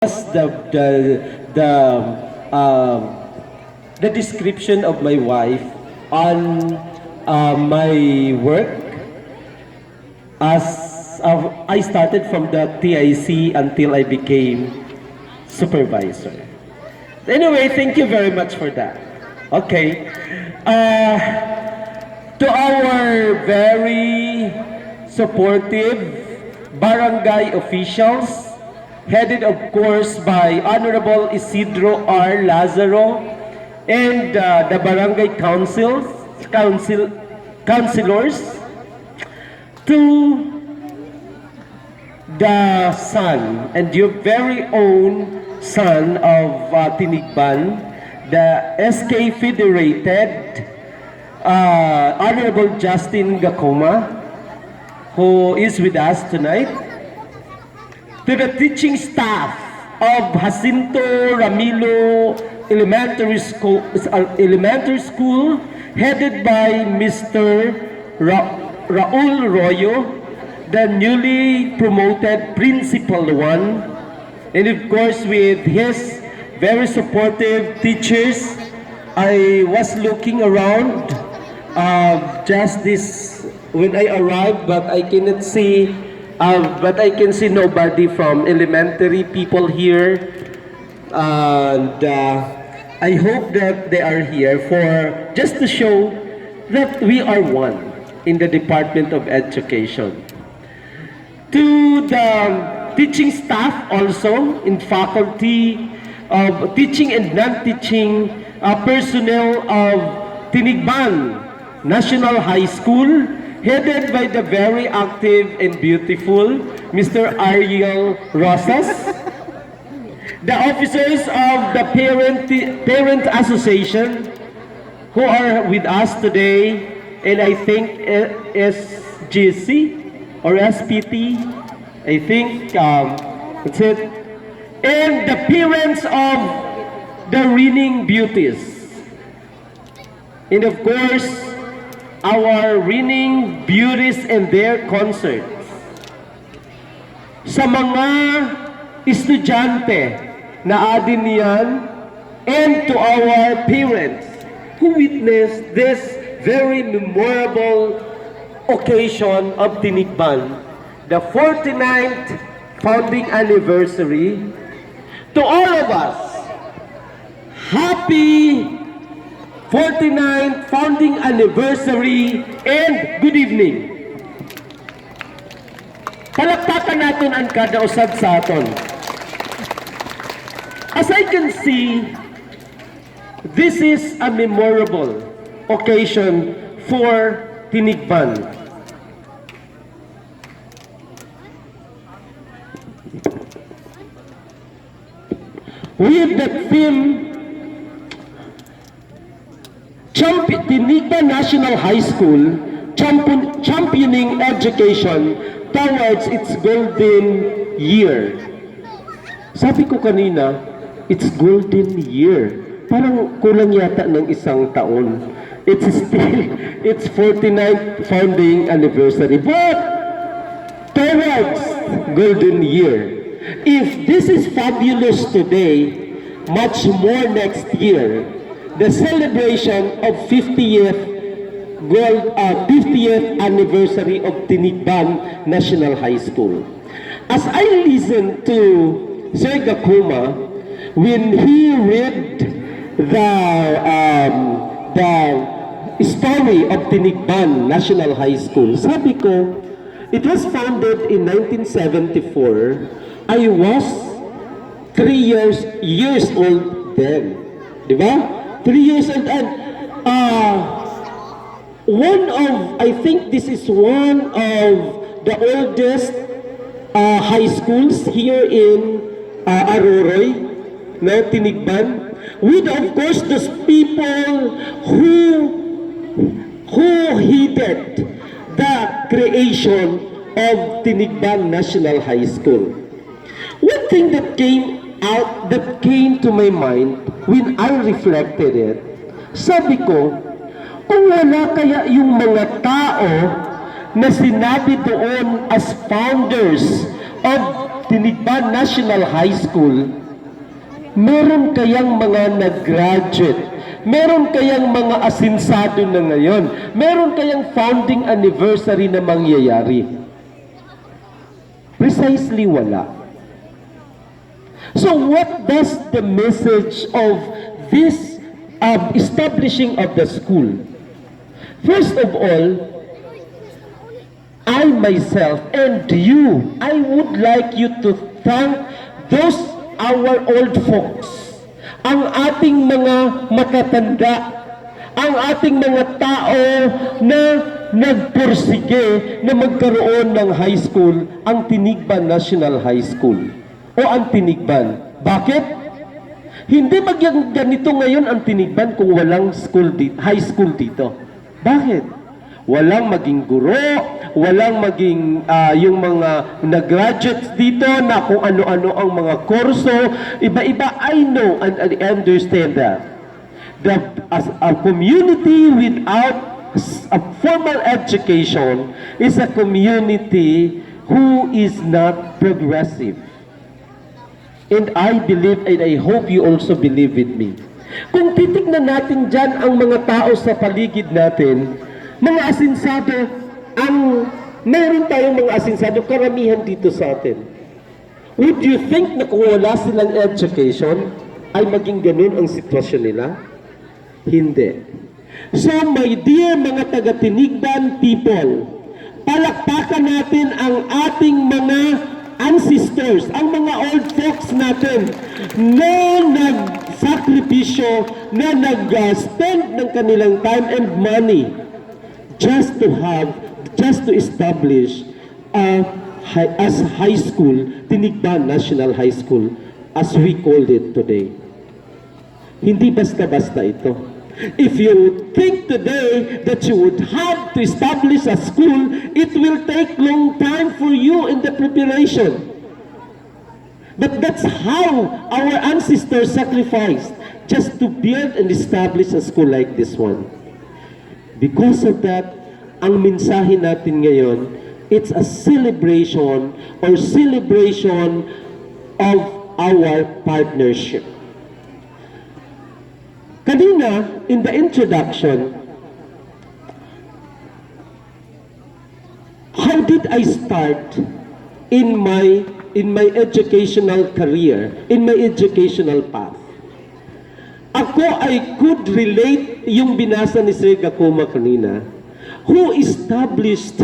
the um, the description of my wife on my work as I started from the TIC until I became supervisor. Anyway, thank you very much for that. Okay. To our very supportive barangay officials, headed of course by Honorable Isidro R. Lazaro and the barangay councilors, to the son and your very own son of Tinigban, the SK Federated, Honorable Justin Gacoma, who is with us tonight, to the teaching staff of Jacinto Ramilo Elementary School, headed by Mr. Raul Royo, the newly promoted Principal 1, and of course with his very supportive teachers. I was looking around just this when I arrived, but I cannot see. But I can see nobody from elementary people here, and I hope that they are here for just to show that we are one in the Department of Education. To the teaching staff also in faculty of teaching and non-teaching personnel of Tinigban National High School, headed by the very active and beautiful Mr. Ariel Rosas, the officers of the Parent Association who are with us today, and I think SGC or SPT, I think that's it, and the parents of the reigning beauties, and of course our reigning beauties and their concerts. Sa mga estudyante na adin niyan, and to our parents who witnessed this very memorable occasion of Tinigban, the 49th founding anniversary. To all of us, happy 49th founding anniversary and good evening. Palakpakan natin ang kada usad sa aton. As I can see, this is a memorable occasion for Tinigban. With the theme Tinigban National High School, championing education towards its golden year. Sabi ko kanina, it's golden year. Parang kulang yata ng isang taon. It's still, it's 49th founding anniversary. But towards golden year. If this is fabulous today, much more next year. The celebration of 50th anniversary of Tinigban National High School. As I listened to Sir Gacoma when he read the story of Tinigban National High School, sabi ko, it was founded in 1974. I was 3 years old then. Diba? 3 years old, and I think this is one of the oldest high schools here in Aroroy, na Tinigban, with of course those people who heeded the creation of Tinigban National High School. One thing that came to my mind when I reflected it, sabi ko, kung wala kaya yung mga tao na sinabi doon as founders of Tinigban National High School, meron kayang mga nag-graduate? Meron kayang mga asinsado na ngayon? Meron kayang founding anniversary na mangyayari? Precisely wala. So what does the message of this establishing of the school? First of all, I myself and you, I would like you to thank those our old folks, ang ating mga matatanda, ang ating mga tao na nagpursige na magkaroon ng high school, ang Tinigban National High School o ang Tinigban. Bakit? Hindi magyang ganito ngayon ang Tinigban kung walang high school dito. Bakit? Walang maging guro, walang maging yung mga nag-graduates dito na kung ano-ano ang mga kurso, iba-iba. I know and I understand that. As a community without a formal education is a community who is not progressive. And I believe and I hope you also believe with me. Kung titignan natin dyan ang mga tao sa paligid natin, mga asinsado, meron tayong mga asinsado, karamihan dito sa atin. Would you think na kung wala silang education, ay maging ganun ang sitwasyon nila? Hindi. So, my dear mga taga-Tinigban people, palakpakan natin ang ating mga ancestors, ang mga old folks natin na nagsakripisyo, na nag-spend ng kanilang time and money just to establish as high school, Tinigban National High School, as we called it today. Hindi basta-basta ito. If you think today that you would have to establish a school, it will take long time for you in the preparation. But that's how our ancestors sacrificed just to build and establish a school like this one. Because of that, ang mensahe natin ngayon, it's a celebration of our partnership. Kanina, in the introduction, how did I start in my educational career, in my educational path? Ako ay could relate yung binasa ni Sir Gakuma kanina, who established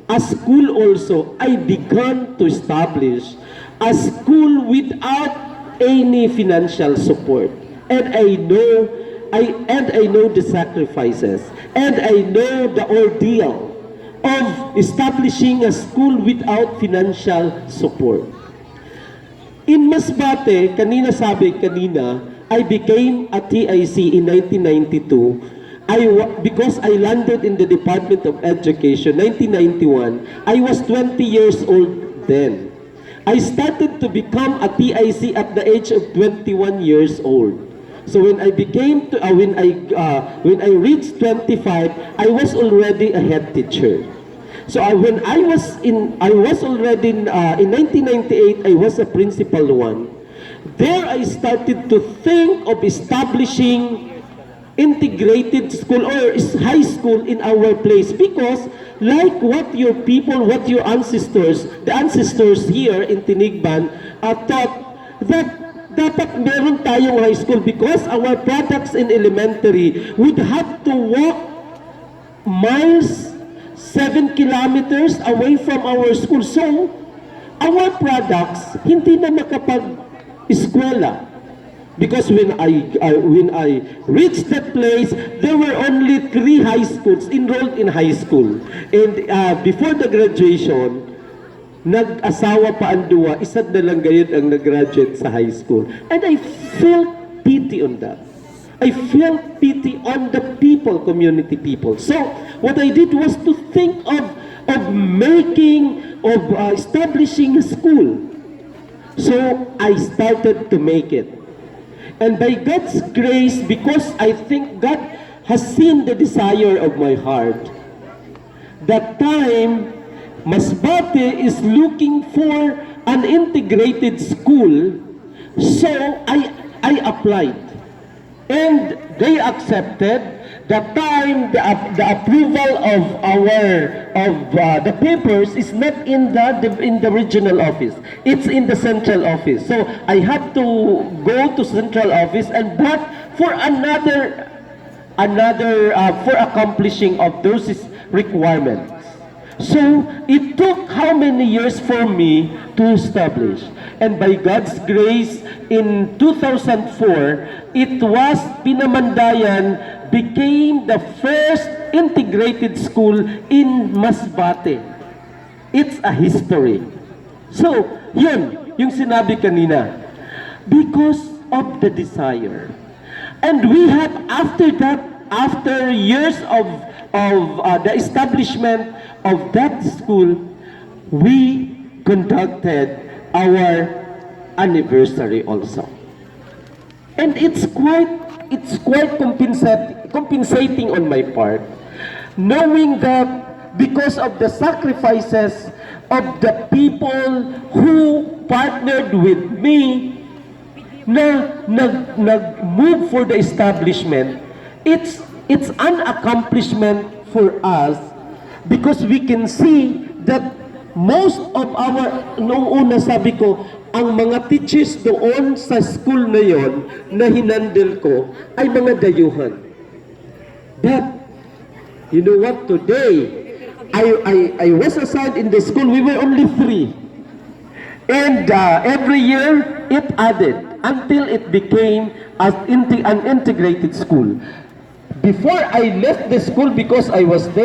a school also. I began to establish a school without any financial support. And I know the sacrifices, and I know the ordeal of establishing a school without financial support. In Masbate, kanina, I became a TIC in 1992. Because I landed in the Department of Education, 1991, I was 20 years old then. I started to become a TIC at the age of 21 years old. So when I reached 25, I was already a head teacher. So when I was already in 1998, I was a principal one. There I started to think of establishing integrated school or high school in our place, because like what your ancestors, the ancestors here in Tinigban thought that dapat meron tayong high school, because our products in elementary would have to walk miles, 7 kilometers away from our school. So our products hindi na makapag-eskwela. Because when I reached that place, there were only 3 high schools enrolled in high school. And before the graduation, nag-asawa pa ang duwa, isa na lang gayon ang nag-graduate sa high school. And I felt pity on that. I felt pity on the people, community people. So what I did was to think of establishing a school. So I started to make it. And by God's grace, because I think God has seen the desire of my heart, that time, Masbate is looking for an integrated school, so I applied. And they accepted. The time the approval of the papers is not in the regional office. It's in the central office. So I have to go to central office and back for another for accomplishing of those requirements. So it took how many years for me to establish? And by God's grace, in 2004, it was Pinamandayan became the first integrated school in Masbate. It's a history. So, yung sinabi kanina. Because of the desire. And we have, after that, after years of the establishment of that school, we conducted our anniversary also. And it's quite compensating on my part, knowing that because of the sacrifices of the people who partnered with me na nag-move for the establishment, it's an accomplishment for us because we can see that most of our, noong una sabi ko, ang mga teachers doon sa school na yon na hinandle ko ay mga dayuhan. But, you know what, today, I was assigned in the school, we were only 3. And every year, it added until it became an integrated school. Before I left the school because I was there,